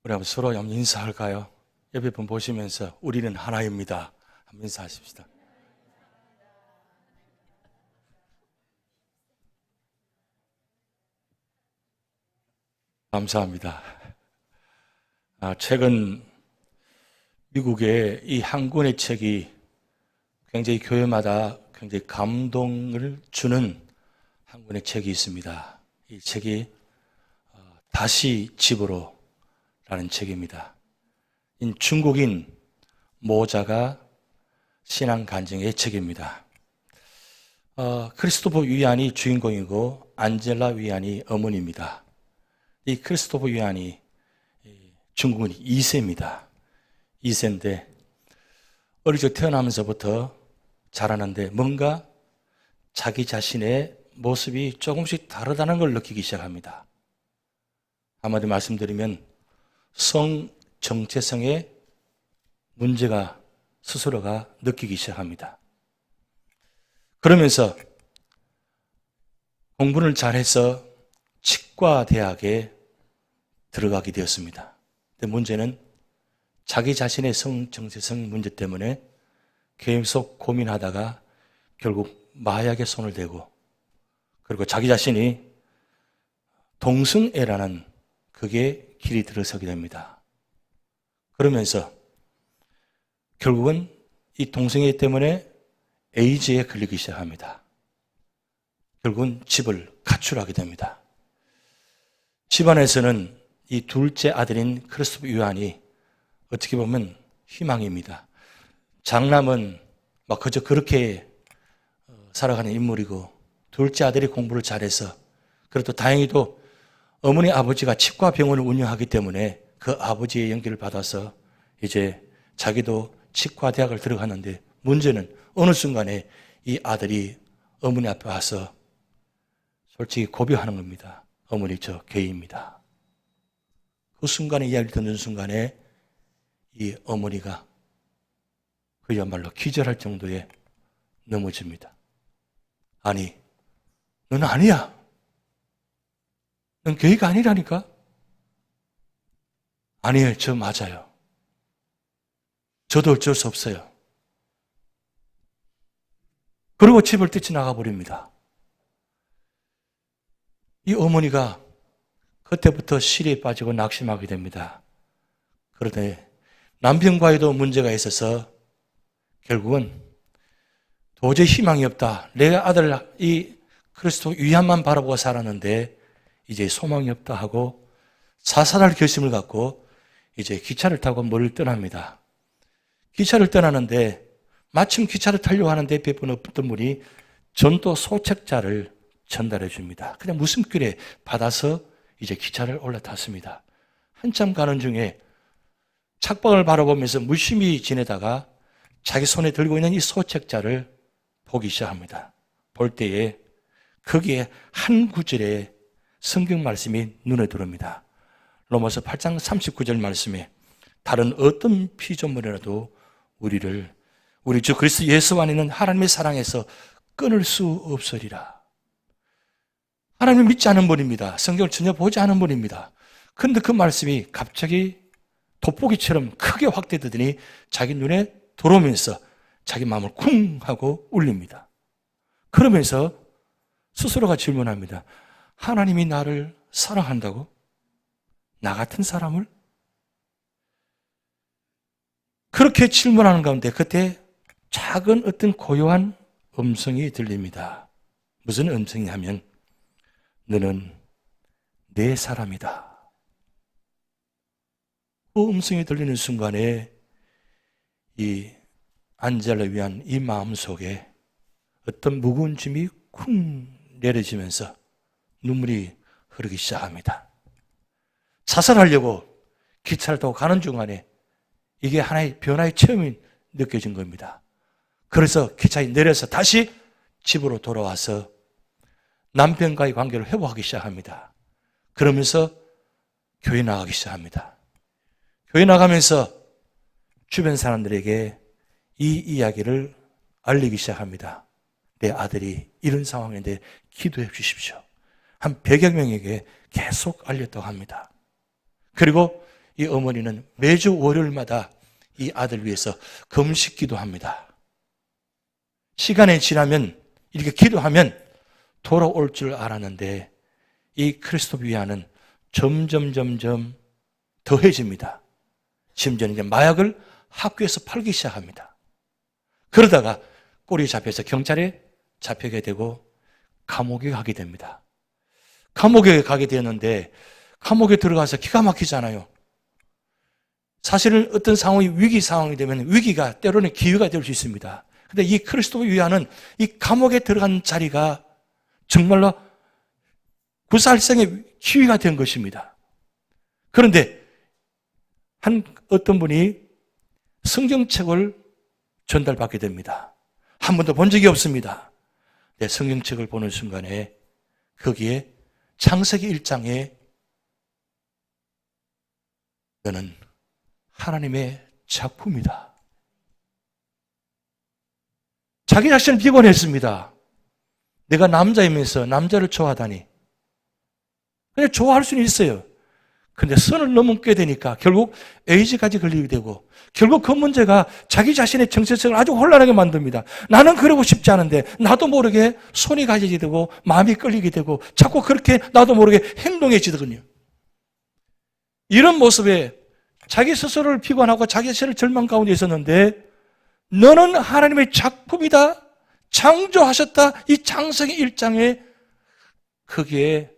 우리 한번 서로 한번 인사할까요? 옆에 분 보시면서 우리는 하나입니다. 한번 인사하십시다. 감사합니다. 최근 미국의 이 한 권의 책이 굉장히 교회마다 굉장히 감동을 주는 한 권의 책이 있습니다. 이 책이 다시 집으로 라는 책입니다. 중국인 모자가 신앙 간증의 책입니다. 크리스토퍼 위안이 주인공이고 안젤라 위안이 어머니입니다. 이 크리스토퍼 위안이 중국은 2세입니다. 2세인데 어릴 적 태어나면서부터 자라는데 뭔가 자기 자신의 모습이 조금씩 다르다는 걸 느끼기 시작합니다. 한마디 말씀드리면 성 정체성의 문제가 스스로가 느끼기 시작합니다. 그러면서 공부를 잘해서 치과 대학에 들어가게 되었습니다. 근데 문제는 자기 자신의 성 정체성 문제 때문에 계속 고민하다가 결국 마약에 손을 대고 그리고 자기 자신이 동성애라는 그게 길이 들어서게 됩니다. 그러면서 결국은 이 동성애 때문에 에이즈에 걸리기 시작합니다. 결국은 집을 가출하게 됩니다. 집안에서는 이 둘째 아들인 크리스토퍼 위안이 어떻게 보면 희망입니다. 장남은 막 그저 그렇게 살아가는 인물이고 둘째 아들이 공부를 잘해서 그래도 다행히도 어머니 아버지가 치과 병원을 운영하기 때문에 그 아버지의 연기를 받아서 이제 자기도 치과 대학을 들어갔는데 문제는 어느 순간에 이 아들이 어머니 앞에 와서 솔직히 고백하는 겁니다. 어머니 저 게이입니다. 그 순간에 이야기를 듣는 순간에 이 어머니가 그야말로 기절할 정도에 넘어집니다. 아니, 넌 아니야. 넌 게이가 아니라니까? 아니에요, 저 맞아요. 저도 어쩔 수 없어요. 그리고 집을 뛰쳐나가 버립니다. 이 어머니가 그때부터 시리에 빠지고 낙심하게 됩니다. 그런데 남편과에도 문제가 있어서 결국은 도저히 희망이 없다. 내가 아들 이 그리스도 위안만 바라보고 살았는데 이제 소망이 없다 하고 자살할 결심을 갖고 이제 기차를 타고 멀리 떠납니다. 기차를 떠나는데 마침 기차를 타려고 하는데 옆에 어떤 분이 전도 소책자를 전달해 줍니다. 그냥 무심결에 받아서 이제 기차를 올라탔습니다. 한참 가는 중에 착방을 바라보면서 무심히 지내다가 자기 손에 들고 있는 이 소책자를 보기 시작합니다. 볼 때에 거기에 한 구절의 성경 말씀이 눈에 들어옵니다. 로마서 8장 39절 말씀에 다른 어떤 피조물이라도 우리 주 그리스도 예수 안에 있는 하나님의 사랑에서 끊을 수 없으리라. 하나님을 믿지 않은 분입니다. 성경을 전혀 보지 않은 분입니다. 그런데 그 말씀이 갑자기 돋보기처럼 크게 확대되더니 자기 눈에 들어오면서 자기 마음을 쿵 하고 울립니다. 그러면서 스스로가 질문합니다. 하나님이 나를 사랑한다고? 나 같은 사람을? 그렇게 질문하는 가운데 그때 작은 어떤 고요한 음성이 들립니다. 무슨 음성이 하면 너는 내 사람이다. 그 음성이 들리는 순간에 이 안젤라 위안 이 마음속에 어떤 무거운 짐이 쿵 내려지면서 눈물이 흐르기 시작합니다. 자살하려고 기차를 타고 가는 중간에 이게 하나의 변화의 체험이 느껴진 겁니다. 그래서 기차에 내려서 다시 집으로 돌아와서 남편과의 관계를 회복하기 시작합니다. 그러면서 교회 나가기 시작합니다. 교회 나가면서 주변 사람들에게 이 이야기를 알리기 시작합니다. 내 아들이 이런 상황인데 기도해 주십시오. 한 100여 명에게 계속 알렸다고 합니다. 그리고 이 어머니는 매주 월요일마다 이 아들 위해서 금식기도 합니다. 시간이 지나면 이렇게 기도하면 돌아올 줄 알았는데 이 크리스토프 위안은 점점 더해집니다. 심지어는 이제 마약을 학교에서 팔기 시작합니다. 그러다가 꼬리 잡혀서 경찰에 잡히게 되고 감옥에 가게 됩니다. 감옥에 가게 되었는데 감옥에 들어가서 기가 막히잖아요. 사실은 어떤 상황이 위기 상황이 되면 위기가 때로는 기회가 될 수 있습니다. 근데 이 크리스토프 위안은 이 감옥에 들어간 자리가 정말로 구살생의 기회가 된 것입니다. 그런데 어떤 분이 성경책을 전달받게 됩니다. 한 번도 본 적이 없습니다. 내 성경책을 보는 순간에 거기에 창세기 1장에 너는 하나님의 작품이다. 자기 자신을 비관했습니다. 내가 남자이면서 남자를 좋아하다니. 그냥 좋아할 수는 있어요. 근데 선을 넘게 되니까 결국 에이즈까지 걸리게 되고 결국 그 문제가 자기 자신의 정체성을 아주 혼란하게 만듭니다. 나는 그러고 싶지 않은데 나도 모르게 손이 가지게 되고 마음이 끌리게 되고 자꾸 그렇게 나도 모르게 행동해지더군요. 이런 모습에 자기 스스로를 비관하고 자기 자신을 절망 가운데 있었는데 너는 하나님의 작품이다. 창조하셨다. 이 창세기 1장에 거기에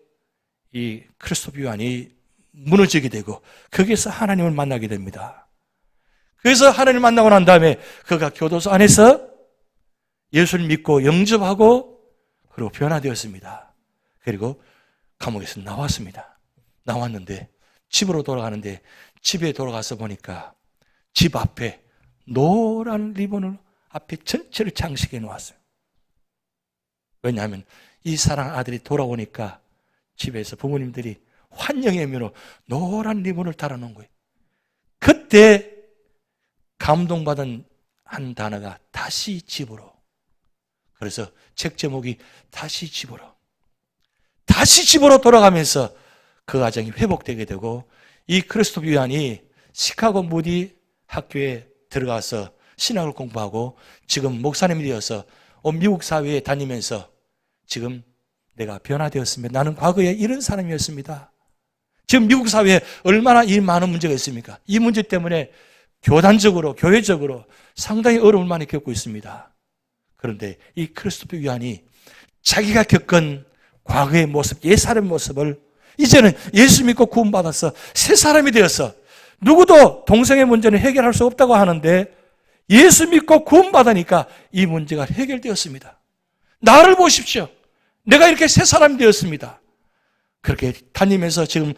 이 크리스토프 요한이 무너지게 되고 거기에서 하나님을 만나게 됩니다. 그래서 하나님을 만나고 난 다음에 그가 교도소 안에서 예수를 믿고 영접하고 그리고 변화되었습니다. 그리고 감옥에서 나왔습니다. 나왔는데 집으로 돌아가는데 집에 돌아가서 보니까 집 앞에 노란 리본을 앞에 전체를 장식해 놓았어요. 왜냐하면 이 사랑 아들이 돌아오니까 집에서 부모님들이 환영의 의미로 노란 리본을 달아놓은 거예요. 그때 감동받은 한 단어가 다시 집으로. 그래서 책 제목이 다시 집으로. 다시 집으로 돌아가면서 그 가정이 회복되게 되고 이 크리스토프 요한이 시카고 무디 학교에 들어가서 신학을 공부하고 지금 목사님이 되어서 미국 사회에 다니면서 지금 내가 변화되었으면 나는 과거에 이런 사람이었습니다. 지금 미국 사회에 얼마나 이 많은 문제가 있습니까? 이 문제 때문에 교단적으로, 교회적으로 상당히 어려움을 많이 겪고 있습니다. 그런데 이 크리스토프 요한이 자기가 겪은 과거의 모습, 옛 사람의 모습을 이제는 예수 믿고 구원받아서 새 사람이 되어서 누구도 동성애 문제는 해결할 수 없다고 하는데 예수 믿고 구원받으니까 이 문제가 해결되었습니다. 나를 보십시오. 내가 이렇게 새 사람이 되었습니다. 그렇게 다니면서 지금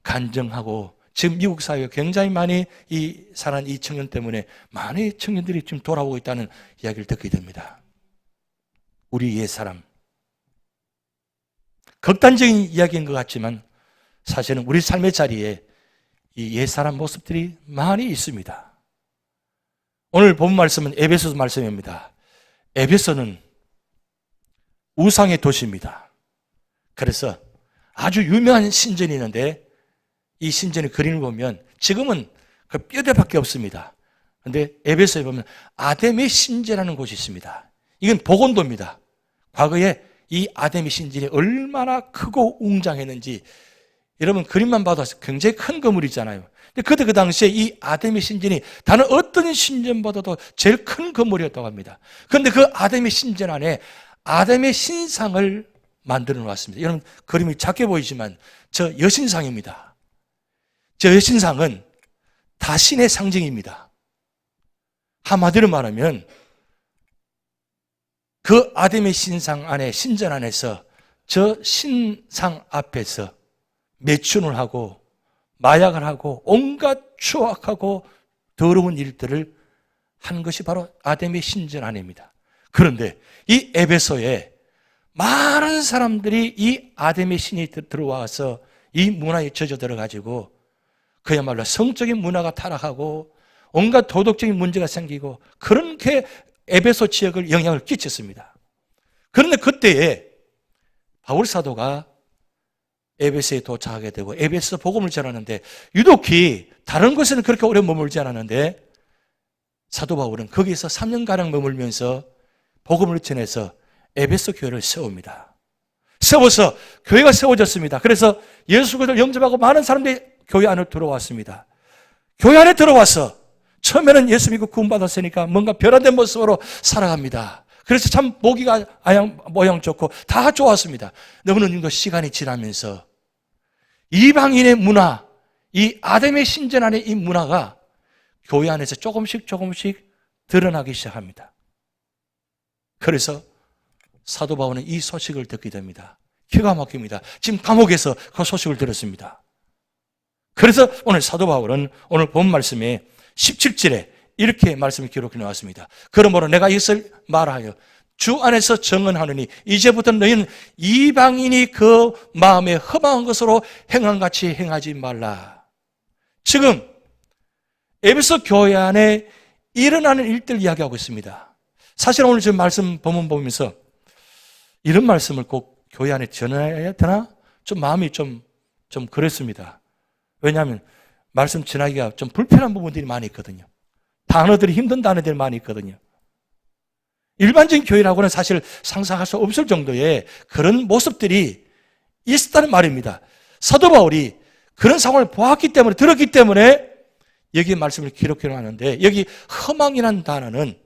간증하고 지금 미국 사회에 굉장히 많이 이 살아난 이 청년 때문에 많은 청년들이 지금 돌아오고 있다는 이야기를 듣게 됩니다. 우리 옛사람. 극단적인 이야기인 것 같지만 사실은 우리 삶의 자리에 이 옛사람 모습들이 많이 있습니다. 오늘 본 말씀은 에베소 말씀입니다. 에베소는 우상의 도시입니다. 그래서 아주 유명한 신전이 있는데 이 신전의 그림을 보면 지금은 그 뼈대밖에 없습니다. 그런데 에베소에 보면 아데미 신전이라는 곳이 있습니다. 이건 복원도입니다. 과거에 이 아데미 신전이 얼마나 크고 웅장했는지 여러분 그림만 봐도 굉장히 큰 건물이잖아요. 근데 그때 그 당시에 이 아데미 신전이 다른 어떤 신전보다도 제일 큰 건물이었다고 합니다. 그런데 그 아데미 신전 안에 아담의 신상을 만들어 놓았습니다. 여러분 그림이 작게 보이지만 저 여신상입니다. 저 여신상은 다신의 상징입니다. 한마디로 말하면 그 아담의 신상 안에 신전 안에서 저 신상 앞에서 매춘을 하고 마약을 하고 온갖 추악하고 더러운 일들을 한 것이 바로 아담의 신전 안입니다. 그런데 이 에베소에 많은 사람들이 이 아담의 신이 들어와서 이 문화에 젖어들어 가지고 그야말로 성적인 문화가 타락하고 온갖 도덕적인 문제가 생기고 그렇게 에베소 지역을 영향을 끼쳤습니다. 그런데 그때에 바울 사도가 에베소에 도착하게 되고 에베소 복음을 전하는데 유독히 다른 곳에는 그렇게 오래 머물지 않았는데 사도 바울은 거기서 3년가량 머물면서 복음을 전해서 에베소 교회를 세웁니다. 세워서 교회가 세워졌습니다. 그래서 예수 그리스도를 영접하고 많은 사람들이 교회 안으로 들어왔습니다. 교회 안에 들어와서 처음에는 예수 믿고 구원받았으니까 뭔가 변화된 모습으로 살아갑니다. 그래서 참 보기가 모양 좋고 다 좋았습니다. 어느 정도 시간이 지나면서 이방인의 문화, 이 아담의 신전 안의 이 문화가 교회 안에서 조금씩 드러나기 시작합니다. 그래서 사도 바울은 이 소식을 듣게 됩니다. 기가 막힙니다. 지금 감옥에서 그 소식을 들었습니다. 그래서 오늘 사도 바울은 오늘 본 말씀에 17절에 이렇게 말씀을 기록해 놓았습니다. 그러므로 내가 이것을 말하여 주 안에서 정언하느니 이제부터 너희는 이방인이 그 마음에 험한 것으로 행한 같이 행하지 말라. 지금 에베소 교회 안에 일어나는 일들 이야기하고 있습니다. 사실 오늘 지금 말씀 본문 보면서 이런 말씀을 꼭 교회 안에 전해야 되나? 좀 마음이 좀 그랬습니다. 왜냐하면 말씀 전하기가 좀 불편한 부분들이 많이 있거든요. 단어들이 힘든 단어들이 많이 있거든요. 일반적인 교회라고는 사실 상상할 수 없을 정도의 그런 모습들이 있었다는 말입니다. 사도 바울이 그런 상황을 보았기 때문에, 들었기 때문에 여기에 말씀을 기록해 놨는데, 여기 허망이라는 단어는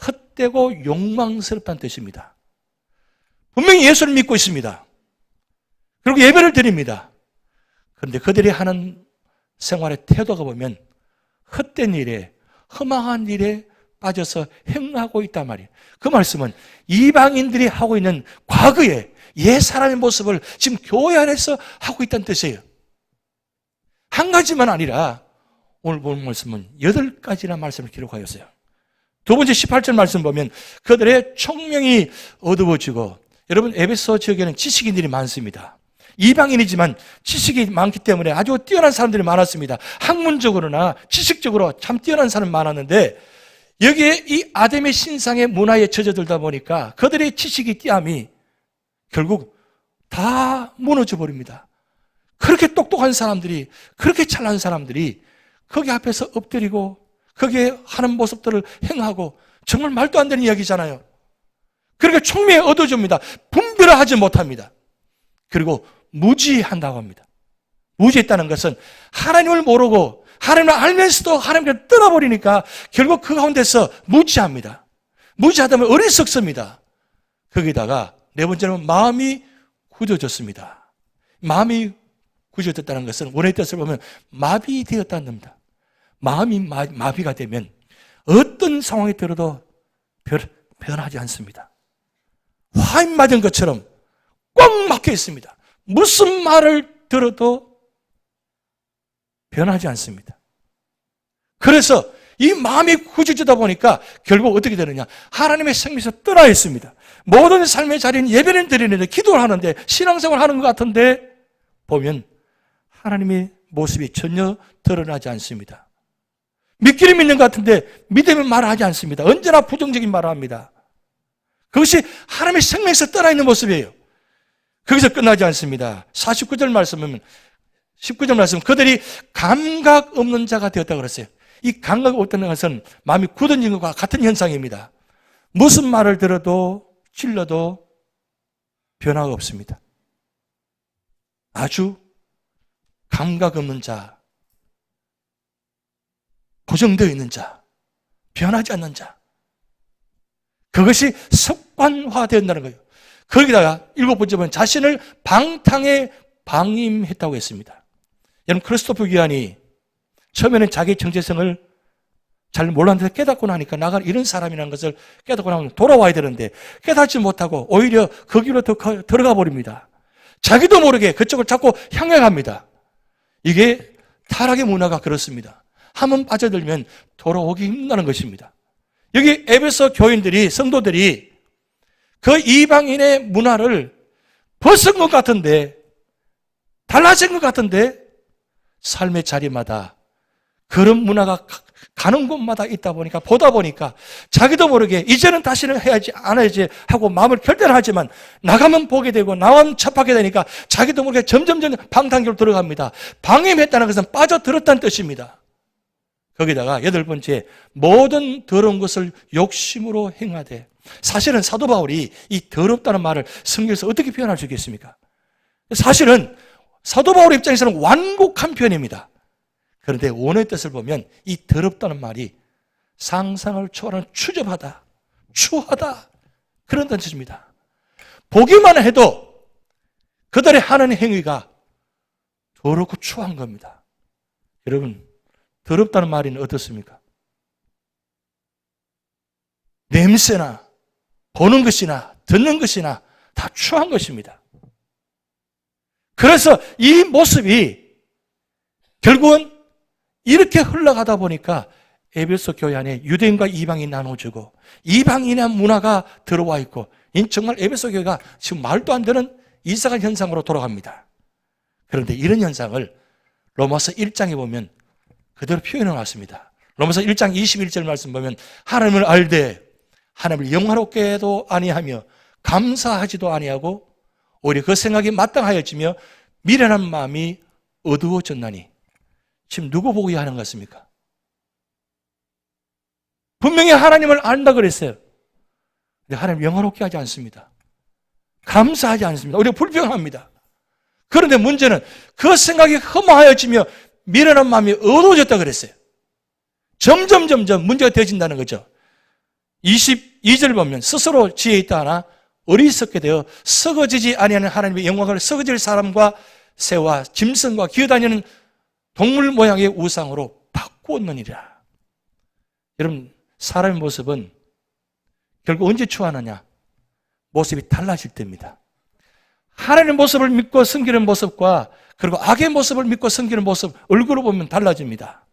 헛되고 욕망스럽다는 뜻입니다. 분명히 예수를 믿고 있습니다. 그리고 예배를 드립니다. 그런데 그들이 하는 생활의 태도가 보면 헛된 일에, 허망한 일에 빠져서 행하고 있단 말이에요. 그 말씀은 이방인들이 하고 있는 과거의 옛 사람의 모습을 지금 교회 안에서 하고 있다는 뜻이에요. 한 가지만 아니라 오늘 본 말씀은 8가지나 말씀을 기록하였어요. 두 번째 18절 말씀 보면 그들의 총명이 어두워지고, 여러분 에베소 지역에는 지식인들이 많습니다. 이방인이지만 지식이 많기 때문에 아주 뛰어난 사람들이 많았습니다. 학문적으로나 지식적으로 참 뛰어난 사람이 많았는데, 여기에 이 아담의 신상의 문화에 젖어들다 보니까 그들의 지식이 띠함이 결국 다 무너져 버립니다. 그렇게 똑똑한 사람들이, 그렇게 찬란한 사람들이 거기 앞에서 엎드리고 거기에 하는 모습들을 행하고, 정말 말도 안 되는 이야기잖아요. 그러니까 총명이 어두워집니다. 분별을 하지 못합니다. 그리고 무지한다고 합니다. 무지했다는 것은 하나님을 모르고 하나님을 알면서도 하나님을 떠나버리니까 결국 그 가운데서 무지합니다. 무지하다 보면 어리석습니다. 거기다가 네 번째는 마음이 굳어졌습니다. 마음이 굳어졌다는 것은 원어의 뜻을 보면 마비되었다는 겁니다. 마음이 마비가 되면 어떤 상황이 들어도 변하지 않습니다. 화인 맞은 것처럼 꽉 막혀 있습니다. 무슨 말을 들어도 변하지 않습니다. 그래서 이 마음이 굳어지다 보니까 결국 어떻게 되느냐, 하나님의 생명에서 떠나 있습니다. 모든 삶의 자리는 예배는 드리는데, 기도를 하는데, 신앙생활을 하는 것 같은데 보면 하나님의 모습이 전혀 드러나지 않습니다. 믿기를 믿는 것 같은데 믿음을 말하지 않습니다. 언제나 부정적인 말을 합니다. 그것이 하나님의 생명에서 떠나 있는 모습이에요. 거기서 끝나지 않습니다. 49절 말씀은, 19절 말씀, 그들이 감각 없는 자가 되었다고 그랬어요. 이 감각 없다는 것은 마음이 굳어진 것과 같은 현상입니다. 무슨 말을 들어도 찔러도 변화가 없습니다. 아주 감각 없는 자, 고정되어 있는 자, 변하지 않는 자, 그것이 습관화된다는 거예요. 거기다가 7번째는 자신을 방탕에 방임했다고 했습니다. 여러분, 크리스토프 귀환이 처음에는 자기 정체성을 잘 몰랐는데 깨닫고 나니까 나가 이런 사람이라는 것을 깨닫고 나면 돌아와야 되는데 깨닫지 못하고 오히려 거기로 더 들어가 버립니다. 자기도 모르게 그쪽을 자꾸 향해 갑니다. 이게 타락의 문화가 그렇습니다. 한번 빠져들면 돌아오기 힘들다는 것입니다. 여기 에베소 교인들이, 성도들이 그 이방인의 문화를 벗은 것 같은데, 달라진 것 같은데 삶의 자리마다 그런 문화가 가는 곳마다 있다 보니까, 보다 보니까 자기도 모르게 이제는 다시는 해야지 안 해야지 하고 마음을 결단하지만 나가면 보게 되고 나가면 접하게 되니까 자기도 모르게 점점 방탕기로 들어갑니다. 방임했다는 것은 빠져들었다는 뜻입니다. 거기다가 8번째, 모든 더러운 것을 욕심으로 행하되. 사실은 사도 바울이 이 더럽다는 말을 성경에서 어떻게 표현할 수 있겠습니까? 사실은 사도 바울 입장에서는 완곡한 표현입니다. 그런데 원어의 뜻을 보면 이 더럽다는 말이 상상을 초월하는 추접하다, 추하다, 그런 뜻입니다. 보기만 해도 그들의 하는 행위가 더럽고 추한 겁니다. 여러분, 더럽다는 말은 어떻습니까? 냄새나 보는 것이나 듣는 것이나 다 추한 것입니다. 그래서 이 모습이 결국은 이렇게 흘러가다 보니까 에베소 교회 안에 유대인과 이방인이 나눠지고 이방인의 문화가 들어와 있고, 정말 에베소 교회가 지금 말도 안 되는 이상한 현상으로 돌아갑니다. 그런데 이런 현상을 로마서 1장에 보면 그대로 표현해 놨습니다. 로마서 1장 21절 말씀 보면 하나님을 알되 하나님을 영화롭게도 아니하며 감사하지도 아니하고 오히려 그 생각이 마땅하여지며 미련한 마음이 어두워졌나니. 지금 누구 보고 하는 것 같습니까? 분명히 하나님을 안다 그랬어요. 근데 하나님 영화롭게 하지 않습니다. 감사하지 않습니다. 오히려 불평합니다. 그런데 문제는 그 생각이 허무하여지며 미련한 마음이 어두워졌다 그랬어요. 점점 문제가 되어진다는 거죠. 22절 보면 스스로 지혜 있다 하나 어리석게 되어 썩어지지 아니하는 하나님의 영광을 썩어질 사람과 새와 짐승과 기어다니는 동물 모양의 우상으로 바꾸었느니라. 여러분, 사람의 모습은 결국 언제 추하느냐? 모습이 달라질 때입니다. 하나님의 모습을 믿고 섬기는 모습과 그리고 악의 모습을 믿고 섬기는 모습, 얼굴을 보면 달라집니다.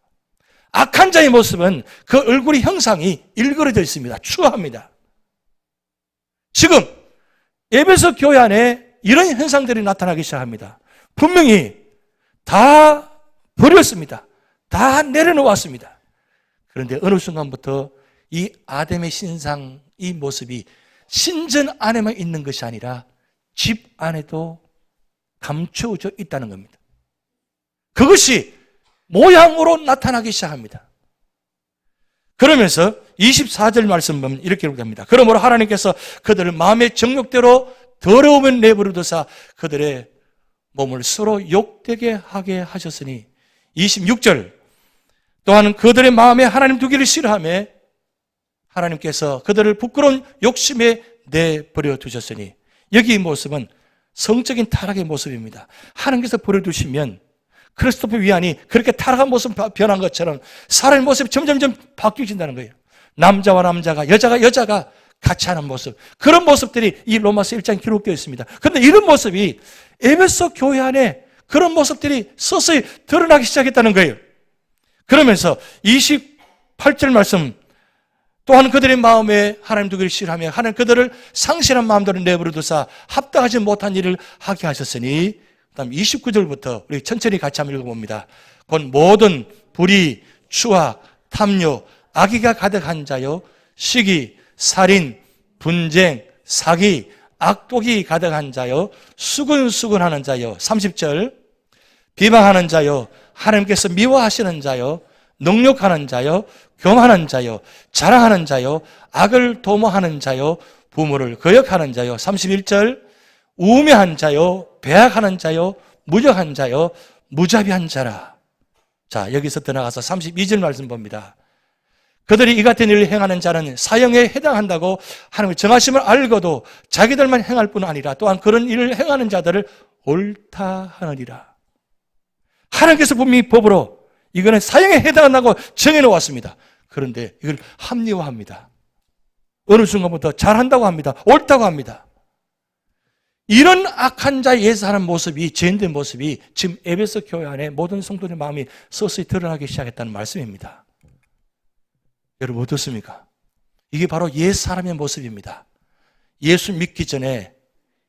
악한 자의 모습은 그 얼굴의 형상이 일그러져 있습니다. 추합니다. 지금 에베소 교회 안에 이런 현상들이 나타나기 시작합니다. 분명히 다 버렸습니다. 다 내려놓았습니다. 그런데 어느 순간부터 이 아담의 신상, 이 모습이 신전 안에만 있는 것이 아니라 집 안에도 감추어져 있다는 겁니다. 그것이 모양으로 나타나기 시작합니다. 그러면서 24절 말씀 보면 이렇게 기록됩니다. 그러므로 하나님께서 그들을 마음의 정욕대로 더러우면 내버려 두사 그들의 몸을 서로 욕되게 하게 하셨으니. 26절, 또한 그들의 마음에 하나님 두기를 싫어하며 하나님께서 그들을 부끄러운 욕심에 내버려 두셨으니. 여기 이 모습은 성적인 타락의 모습입니다. 하나님께서 버려두시면 크리스토퍼 위안이 그렇게 타락한 모습 변한 것처럼 사람의 모습이 점점 바뀌어진다는 거예요. 남자와 남자가, 여자가 같이 하는 모습, 그런 모습들이 이 로마서 1장에 기록되어 있습니다. 그런데 이런 모습이 에베소 교회 안에 그런 모습들이 서서히 드러나기 시작했다는 거예요. 그러면서 28절 말씀, 또한 그들의 마음에 하나님 두기를 싫어하며 하나님 그들을 상실한 마음대로 내버려 두사 합당하지 못한 일을 하게 하셨으니. 그다음 29절부터 우리 천천히 같이 한번 읽어봅니다. 곧 모든 불의, 추악, 탐욕, 악의가 가득한 자요, 시기, 살인, 분쟁, 사기, 악독이 가득한 자요, 수근수근하는 자요. 30절, 비방하는 자요, 하나님께서 미워하시는 자요, 능욕하는 자요, 교만하는 자요, 자랑하는 자요, 악을 도모하는 자요, 부모를 거역하는 자요. 31절, 우매한 자요, 배악하는 자요, 무정한 자요, 무자비한 자라. 자, 여기서 떠나가서 32절 말씀 봅니다. 그들이 이 같은 일을 행하는 자는 사형에 해당한다고 하나님의 정하심을 알고도 자기들만 행할 뿐 아니라 또한 그런 일을 행하는 자들을 옳다 하느니라. 하나님께서 분명히 법으로 이거는 사형에 해당한다고 정해놓았습니다. 그런데 이걸 합리화합니다. 어느 순간부터 잘한다고 합니다. 옳다고 합니다. 이런 악한 자의 예사하는 모습이, 죄인된 모습이 지금 에베소 교회 안에 모든 성도의 마음이 서서히 드러나기 시작했다는 말씀입니다. 여러분 어떻습니까? 이게 바로 옛 사람의 모습입니다. 예수 믿기 전에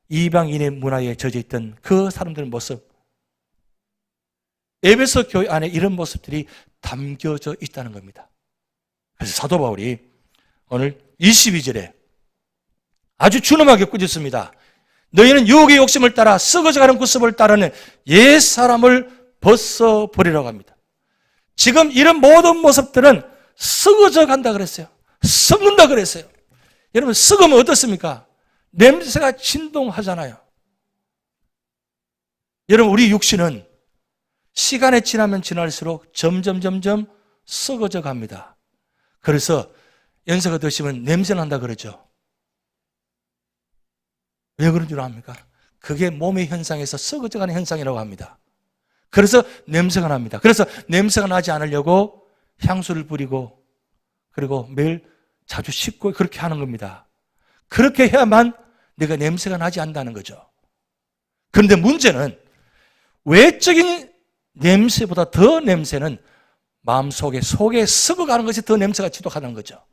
이방인의 문화에 젖어있던 그 사람들의 모습. 에베소 교회 안에 이런 모습들이 담겨져 있다는 겁니다. 그래서 사도 바울이 오늘 22절에 아주 준엄하게 꾸짖습니다. 너희는 유혹의 욕심을 따라 썩어져가는 구습을 따르는 옛 사람을 벗어버리라고 합니다. 지금 이런 모든 모습들은 썩어져 간다 그랬어요. 썩는다 그랬어요. 여러분, 썩으면 어떻습니까? 냄새가 진동하잖아요. 여러분, 우리 육신은 시간이 지나면 지날수록 점점 썩어져 갑니다. 그래서 연세가 드시면 냄새 난다 그러죠. 왜 그런 줄 압니까? 그게 몸의 현상에서 썩어져가는 현상이라고 합니다. 그래서 냄새가 납니다. 그래서 냄새가 나지 않으려고 향수를 뿌리고 그리고 매일 자주 씻고 그렇게 하는 겁니다. 그렇게 해야만 내가 냄새가 나지 않는다는 거죠. 그런데 문제는 외적인 냄새보다 더 냄새는 마음속에 속에 썩어가는 것이 더 냄새가 지독하다는 거죠.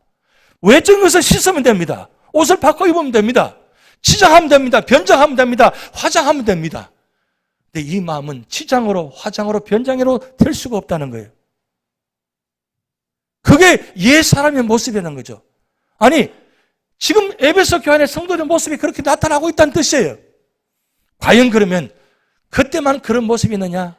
외적인 것을 씻으면 됩니다. 옷을 바꿔 입으면 됩니다. 치장하면 됩니다. 변장하면 됩니다. 화장하면 됩니다. 근데 이 마음은 치장으로, 화장으로, 변장으로 될 수가 없다는 거예요. 그게 옛 사람의 모습이라는 거죠. 아니, 지금 에베소 교회 안의 성도의 모습이 그렇게 나타나고 있다는 뜻이에요. 과연 그러면 그때만 그런 모습이 있느냐?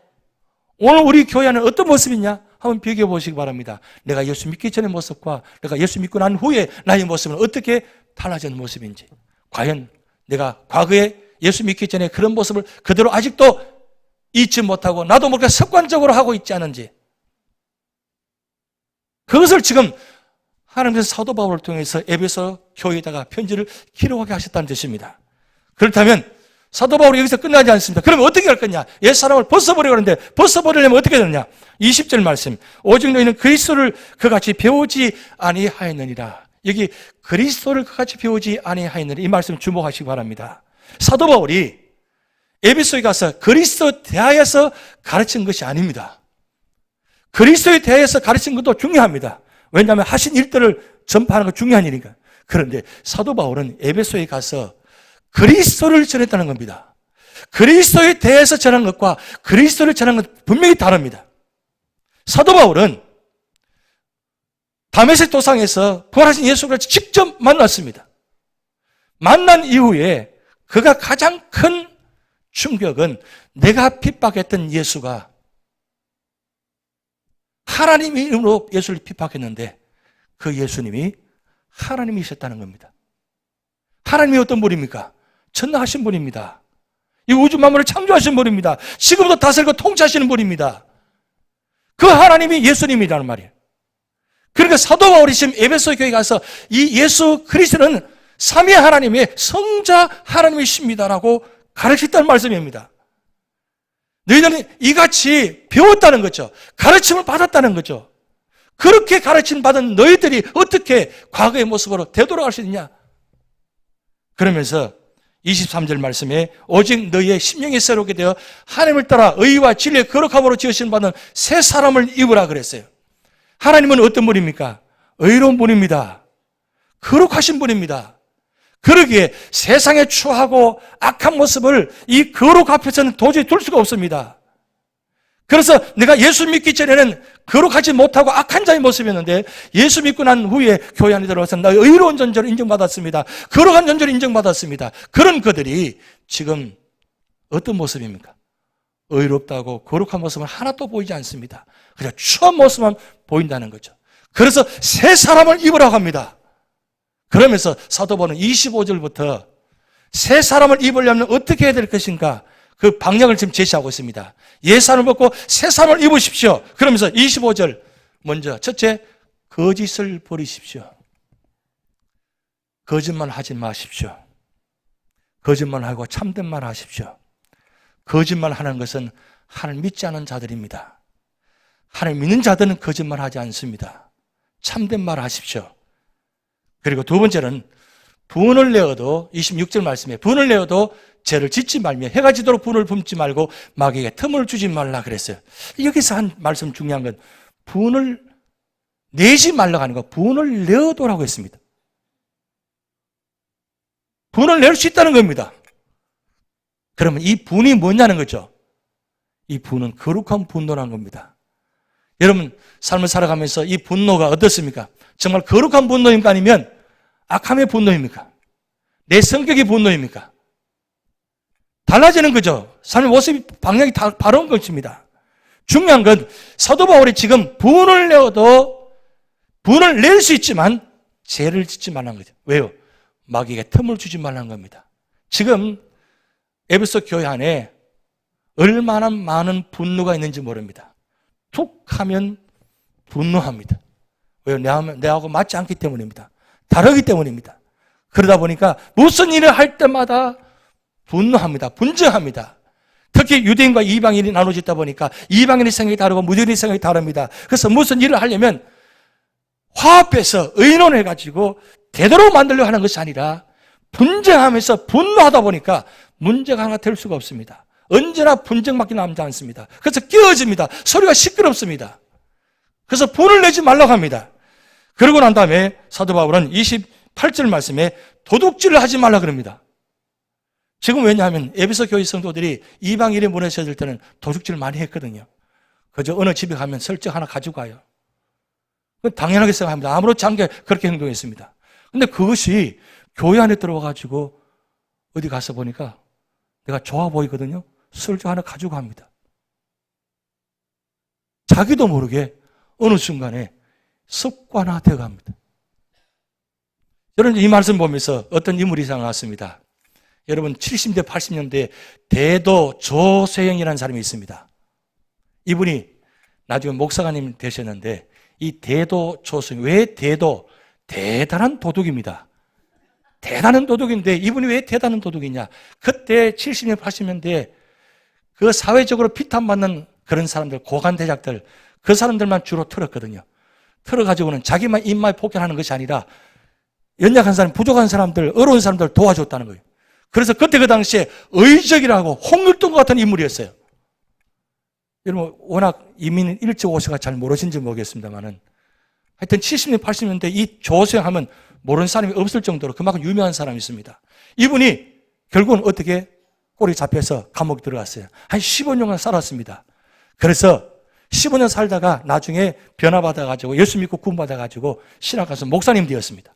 오늘 우리 교회 안에 어떤 모습이 있냐? 한번 비교해 보시기 바랍니다. 내가 예수 믿기 전의 모습과 내가 예수 믿고 난 후에 나의 모습은 어떻게 달라진 모습인지. 과연 내가 과거에 예수 믿기 전에 그런 모습을 그대로 아직도 잊지 못하고 나도 모르게 습관적으로 하고 있지 않은지. 그것을 지금 하나님께서 사도 바울을 통해서 에베소 교회에다가 편지를 기록하게 하셨다는 뜻입니다. 그렇다면 사도 바울이 여기서 끝나지 않습니다. 그러면 어떻게 할 거냐? 옛사람을 벗어버리고 하는데 벗어버리려면 어떻게 되느냐? 20절 말씀. 오직 너희는 그리스도를 그같이 배우지 아니하였느니라. 여기 그리스도를 그같이 배우지 아니하였느니라. 이 말씀 주목하시기 바랍니다. 사도 바울이 에베소에 가서 그리스도에 대하여서 가르친 것이 아닙니다. 그리스도에 대하여서 가르친 것도 중요합니다. 왜냐하면 하신 일들을 전파하는 건 중요한 일이니까. 그런데 사도 바울은 에베소에 가서 그리스도를 전했다는 겁니다. 그리스도에 대해서 전한 것과 그리스도를 전한 것 분명히 다릅니다. 사도 바울은 다메섹 도상에서 부활하신 예수 그리스도를 직접 만났습니다. 만난 이후에 그가 가장 큰 충격은 내가 핍박했던 예수가 하나님의 이름으로 예수를 핍박했는데 그 예수님이 하나님이셨다는 겁니다. 하나님이 어떤 분입니까? 전능하신 분입니다. 이 우주 만물을 창조하신 분입니다. 지금도 다스리고 통치하시는 분입니다. 그 하나님이 예수님이라는 말이에요. 그러니까 사도 바울이 지금 에베소 교회에 가서 이 예수 그리스도는 삼위 하나님의 성자 하나님이십니다라고 가르쳤다는 말씀입니다. 너희들은 이같이 배웠다는 거죠. 가르침을 받았다는 거죠. 그렇게 가르침 받은 너희들이 어떻게 과거의 모습으로 되돌아갈 수 있느냐? 그러면서 23절 말씀에 오직 너희의 심령이 새롭게 되어 하나님을 따라 의와 진리의 거룩함으로 지으신 바는 새 사람을 입으라 그랬어요. 하나님은 어떤 분입니까? 의로운 분입니다. 거룩하신 분입니다. 그러기에 세상에 추하고 악한 모습을 이 거룩 앞에서는 도저히 둘 수가 없습니다. 그래서 내가 예수 믿기 전에는 거룩하지 못하고 악한 자의 모습이었는데 예수 믿고 난 후에 교회 안에 들어와서 나 의로운 존재로 인정받았습니다. 거룩한 존재로 인정받았습니다. 그런 그들이 지금 어떤 모습입니까? 의롭다고 거룩한 모습은 하나도 보이지 않습니다. 그냥 추한 모습만 보인다는 거죠. 그래서 새 사람을 입으라고 합니다. 그러면서 사도 바울은 25절부터 새 사람을 입으려면 어떻게 해야 될 것인가? 그 방향을 지금 제시하고 있습니다. 옛 사람을 벗고 새 사람을 입으십시오. 그러면서 25절 먼저 첫째, 거짓을 버리십시오. 거짓말 하지 마십시오. 거짓말하고 참된 말 하십시오. 거짓말 하는 것은 하나님 믿지 않은 자들입니다. 하나님 믿는 자들은 거짓말 하지 않습니다. 참된 말 하십시오. 그리고 두 번째는 분을 내어도 26절 말씀에 분을 내어도 죄를 짓지 말며 해가 지도록 분을 품지 말고 마귀에게 틈을 주지 말라 그랬어요. 여기서 한 말씀 중요한 건 분을 내지 말라고 하는 거 분을 내어도라고 했습니다. 분을 낼 수 있다는 겁니다. 그러면 이 분이 뭐냐는 거죠. 이 분은 거룩한 분노란 겁니다. 여러분 삶을 살아가면서 이 분노가 어떻습니까? 정말 거룩한 분노입니까? 아니면 악함의 분노입니까? 내 성격의 분노입니까? 달라지는 거죠. 삶의 모습이 방향이 다 바른 것입니다. 중요한 건 사도 바울이 지금 분을 내어도 분을 낼 수 있지만 죄를 짓지 말라는 거죠. 왜요? 마귀에게 틈을 주지 말라는 겁니다. 지금 에베소 교회 안에 얼마나 많은 분노가 있는지 모릅니다. 툭 하면 분노합니다. 왜요? 내하고 맞지 않기 때문입니다. 다르기 때문입니다. 그러다 보니까 무슨 일을 할 때마다 분노합니다. 분쟁합니다. 특히 유대인과 이방인이 나눠졌다 보니까 이방인의 생각이 다르고 무교인의 생각이 다릅니다. 그래서 무슨 일을 하려면 화합해서 의논해가지고 되도록 만들려고 하는 것이 아니라 분쟁하면서 분노하다 보니까 문제가 하나 될 수가 없습니다. 언제나 분쟁밖에 남지 않습니다. 그래서 끼어집니다. 소리가 시끄럽습니다. 그래서 분을 내지 말라고 합니다. 그러고 난 다음에 사도 바울은 28절 말씀에 도둑질을 하지 말라 그럽니다. 지금 왜냐하면 에베소 교회 성도들이 이방인의 문에 서질 때는 도둑질 많이 했거든요. 그저 어느 집에 가면 설정 하나 가지고 가요. 그건 당연하게 생각합니다. 아무렇지 않게 그렇게 행동했습니다. 근데 그것이 교회 안에 들어와가지고 어디 가서 보니까 내가 좋아 보이거든요. 설정 하나 가지고 갑니다. 자기도 모르게 어느 순간에 습관화되어 갑니다. 여러분 이 말씀 보면서 어떤 인물이 생각났습니다. 여러분 70대 80년대에 대도 조세영이라는 사람이 있습니다. 이분이 나중에 목사님 되셨는데 이 대도 조세영, 왜 대도? 대단한 도둑입니다. 대단한 도둑인데 이분이 왜 대단한 도둑이냐? 그때 70년 80년대에 그 사회적으로 피탄받는 그런 사람들, 고관대작들, 그 사람들만 주로 털었거든요. 털어가지고는 자기만 입맛 폭행하는 것이 아니라 연약한 사람, 부족한 사람들, 어려운 사람들 도와줬다는 거예요. 그래서 그때 그 당시에 의적이라고 홍길동 같은 인물이었어요. 여러분 워낙 이민 일찍 오셔가 잘 모르신지 모르겠습니다만은 하여튼 70년, 80년대 이 조세영 하면 모르는 사람이 없을 정도로 그만큼 유명한 사람이 있습니다. 이분이 결국은 어떻게 꼬리 잡혀서 감옥에 들어갔어요. 한 15년간 살았습니다. 그래서 15년 살다가 나중에 변화받아가지고 예수 믿고 구원받아가지고 신학 가서 목사님 되었습니다.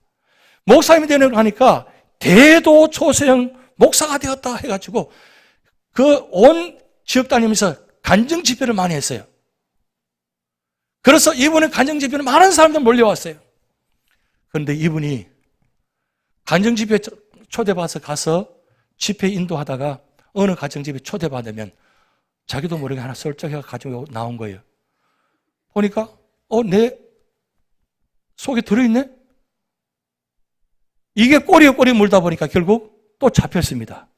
목사님이 되는 하니까 대도 조세영 목사가 되었다 해가지고 그 온 지역 다니면서 간증 집회를 많이 했어요. 그래서 이분의 간증 집회는 많은 사람들 몰려왔어요. 그런데 이분이 간증 집회 초대받아서 가서 집회 인도하다가 어느 간증 집회 초대받으면 자기도 모르게 하나 설정해 가지고 나온 거예요. 보니까 내 속에 들어있네? 이게 꼬리에 꼬리 물다 보니까 결국 또 잡혔습니다.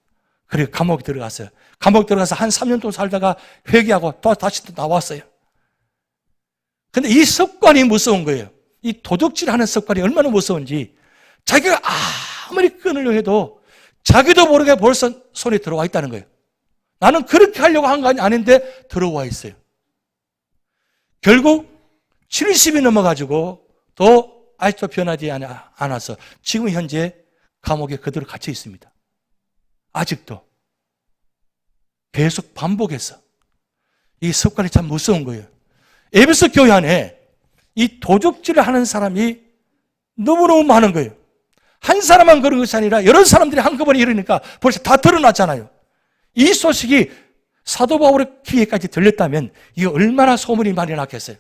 그리고 감옥에 들어갔어요. 감옥에 들어가서 한 3년 동안 살다가 회개하고 또 다시 또 나왔어요. 근데 이 습관이 무서운 거예요. 이 도둑질하는 습관이 얼마나 무서운지 자기가 아무리 끊으려 해도 자기도 모르게 벌써 손에 들어와 있다는 거예요. 나는 그렇게 하려고 한 거 아닌데 들어와 있어요. 결국 70이 넘어가지고 또 아직도 변하지 않아서 지금 현재 감옥에 그대로 갇혀 있습니다. 아직도 계속 반복해서 이 습관이 참 무서운 거예요. 에베소 교회 안에 이 도둑질을 하는 사람이 너무너무 많은 거예요. 한 사람만 그런 것이 아니라 여러 사람들이 한꺼번에 이러니까 벌써 다 드러났잖아요. 이 소식이 사도 바울의 귀에까지 들렸다면 이게 얼마나 소문이 많이 났겠어요.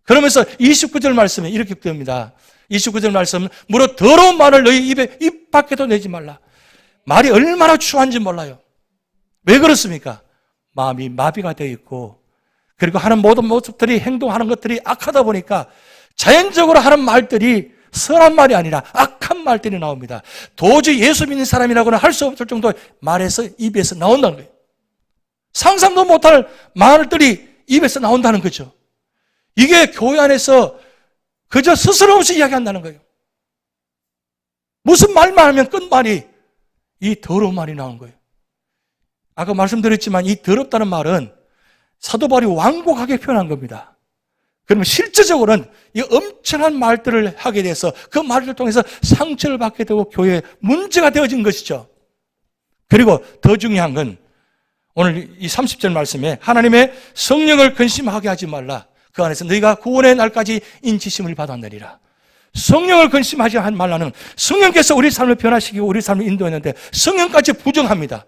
그러면서 29절 말씀에 이렇게 됩니다. 29절 말씀, 무릇 더러운 말을 너희 입 밖에도 내지 말라. 말이 얼마나 추한지 몰라요. 왜 그렇습니까? 마음이 마비가 되어 있고 그리고 하는 모든 모습들이 행동하는 것들이 악하다 보니까 자연적으로 하는 말들이 선한 말이 아니라 악한 말들이 나옵니다. 도저히 예수 믿는 사람이라고는 할 수 없을 정도의 말에서 입에서 나온다는 거예요. 상상도 못할 말들이 입에서 나온다는 거죠. 이게 교회 안에서 그저 스스럼 없이 이야기한다는 거예요. 무슨 말만 하면 끝말이 이 더러운 말이 나온 거예요. 아까 말씀드렸지만 이 더럽다는 말은 사도 바울이 완곡하게 표현한 겁니다. 그러면 실제적으로는 이 엄청난 말들을 하게 돼서 그 말을 통해서 상처를 받게 되고 교회에 문제가 되어진 것이죠. 그리고 더 중요한 건 오늘 이 30절 말씀에 하나님의 성령을 근심하게 하지 말라. 그 안에서 너희가 구원의 날까지 인치심을 받았느니라. 성령을 근심하지 말라는 성령께서 우리 삶을 변화시키고 우리 삶을 인도했는데 성령까지 부정합니다.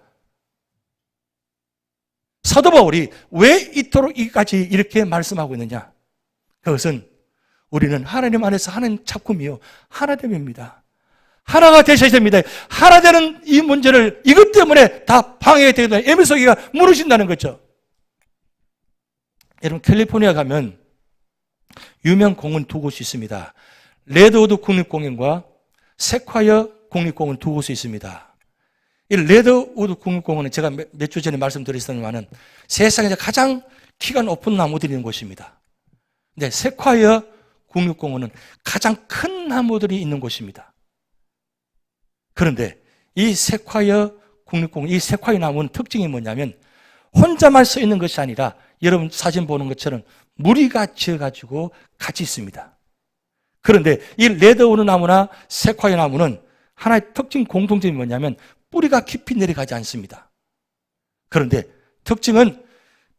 사도 바울이 왜 이토록 이까지 이렇게 말씀하고 있느냐? 그것은 우리는 하나님 안에서 하는 작품이요 하나됨입니다. 하나가 되셔야 됩니다. 하나 되는 이 문제를 이것 때문에 다 방해가 되게 되는 에베소기가 무너진다는 거죠. 여러분 캘리포니아 가면 유명 공원 두 곳이 있습니다. 레드우드 국립공원과 세콰이어 국립공원 두 곳이 있습니다. 이 레드우드 국립공원은 제가 몇 주 전에 말씀드렸었지만 세상에서 가장 키가 높은 나무들이 있는 곳입니다. 근데 세콰이어 국립공원은 가장 큰 나무들이 있는 곳입니다. 그런데 이 세콰이어 국립공원, 이 세콰이어 나무는 특징이 뭐냐면 혼자만 서 있는 것이 아니라 여러분 사진 보는 것처럼 무리가 지어가지고 같이 있습니다. 그런데 이 레드우드 나무나 세콰이어 나무는 하나의 특징 공통점이 뭐냐면 뿌리가 깊이 내려가지 않습니다. 그런데 특징은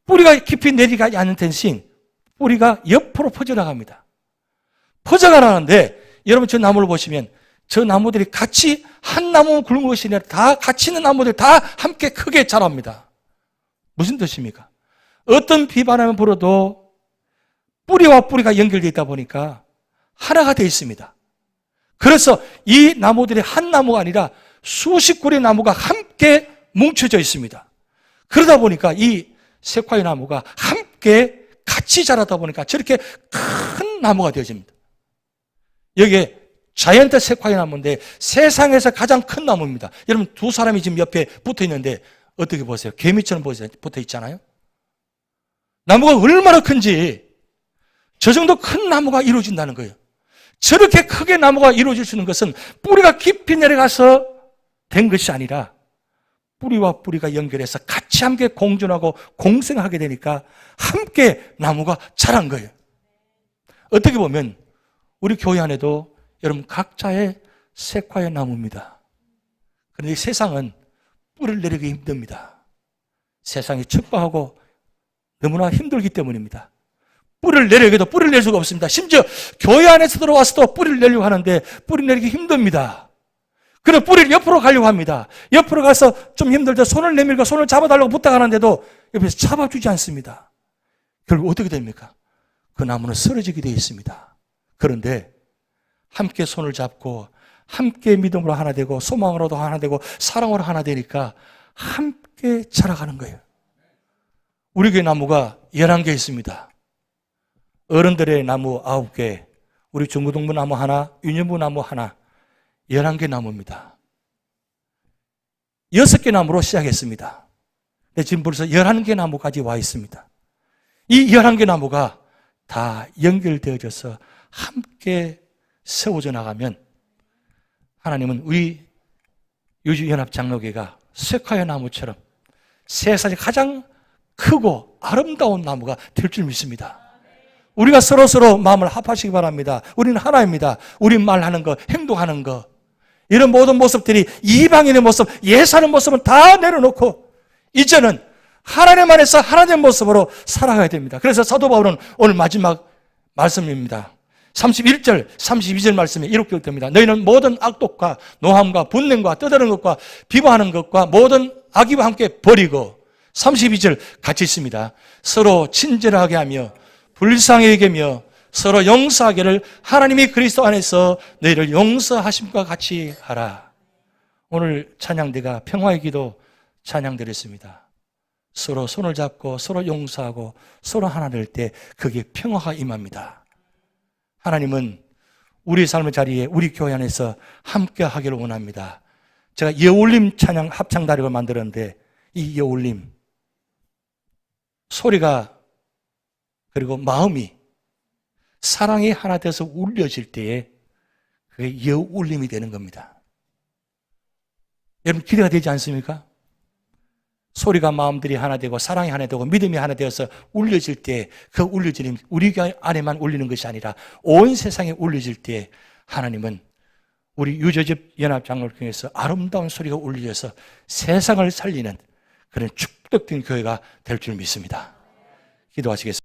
뿌리가 깊이 내려가지 않는 대신 뿌리가 옆으로 퍼져나갑니다. 퍼져가라는데 여러분 저 나무를 보시면 저 나무들이 같이 한 나무 굵은 것이 아니라 다 같이 있는 나무들 다 함께 크게 자랍니다. 무슨 뜻입니까? 어떤 비바람을 불어도 뿌리와 뿌리가 연결되어 있다 보니까 하나가 되어 있습니다. 그래서 이 나무들이 한 나무가 아니라 수십 그루의 나무가 함께 뭉쳐져 있습니다. 그러다 보니까 이 세콰이어 나무가 함께 같이 자라다 보니까 저렇게 큰 나무가 되어집니다. 여기에 자이언트 세콰이어 나무인데 세상에서 가장 큰 나무입니다. 여러분 두 사람이 지금 옆에 붙어 있는데 어떻게 보세요? 개미처럼 붙어 있잖아요. 나무가 얼마나 큰지 저 정도 큰 나무가 이루어진다는 거예요. 저렇게 크게 나무가 이루어질 수 있는 것은 뿌리가 깊이 내려가서 된 것이 아니라 뿌리와 뿌리가 연결해서 같이 함께 공존하고 공생하게 되니까 함께 나무가 자란 거예요. 어떻게 보면 우리 교회 안에도 여러분 각자의 세콰이어 나무입니다. 그런데 세상은 뿌리를 내리기 힘듭니다. 세상이 척박하고 너무나 힘들기 때문입니다. 뿌리를 내려도 뿌리를 낼 수가 없습니다. 심지어 교회 안에서 들어와서도 뿌리를 내려고 하는데 뿌리 내리기 힘듭니다. 그래서 뿌리를 옆으로 가려고 합니다. 옆으로 가서 좀 힘들다 손을 내밀고 손을 잡아달라고 부탁하는데도 옆에서 잡아주지 않습니다. 결국 어떻게 됩니까? 그 나무는 쓰러지게 되어 있습니다. 그런데 함께 손을 잡고 함께 믿음으로 하나 되고 소망으로도 하나 되고 사랑으로 하나 되니까 함께 자라가는 거예요. 우리 교회 나무가 11개 있습니다. 어른들의 나무 9개, 우리 중고등부 나무 하나, 유년부 나무 하나, 11개 나무입니다. 6개 나무로 시작했습니다. 근데 지금 벌써 11개 나무까지 와 있습니다. 이 11개 나무가 다 연결되어져서 함께 세워져 나가면 하나님은 우리 유주연합장로교회가 세콰이어 나무처럼 세상에 가장 크고 아름다운 나무가 될 줄 믿습니다. 우리가 서로 마음을 합하시기 바랍니다. 우리는 하나입니다. 우리 말하는 거, 행동하는 거, 이런 모든 모습들이 이방인의 모습, 예사는 모습은 다 내려놓고 이제는 하나님 안에서 하나님 모습으로 살아가야 됩니다. 그래서 사도 바울은 오늘 마지막 말씀입니다. 31절, 32절 말씀에 이렇게 기록됩니다. 너희는 모든 악독과 노함과 분냄과 떠드는 것과 비방하는 것과 모든 악의와 함께 버리고 32절 같이 있습니다. 서로 친절하게 하며 불쌍히 여기며 서로 용서하기를 하나님이 그리스도 안에서 너희를 용서하심과 같이 하라. 오늘 찬양대가 평화의 기도 찬양드렸습니다. 서로 손을 잡고 서로 용서하고 서로 하나 될 때 그게 평화가 임합니다. 하나님은 우리 삶의 자리에 우리 교회 안에서 함께 하기를 원합니다. 제가 예울림 찬양 합창다리를 만들었는데 이 예울림 소리가 그리고 마음이 사랑이 하나 돼서 울려질 때에 그게 예울림이 되는 겁니다. 여러분 기대가 되지 않습니까? 소리가 마음들이 하나 되고 사랑이 하나 되고 믿음이 하나 되어서 울려질 때 그 울려짐이 우리 안에만 울리는 것이 아니라 온 세상에 울려질 때 하나님은 우리 유저집 연합장로교회에서 아름다운 소리가 울려서 세상을 살리는 그런 축복된 교회가 될 줄 믿습니다. 기도하시겠습니다.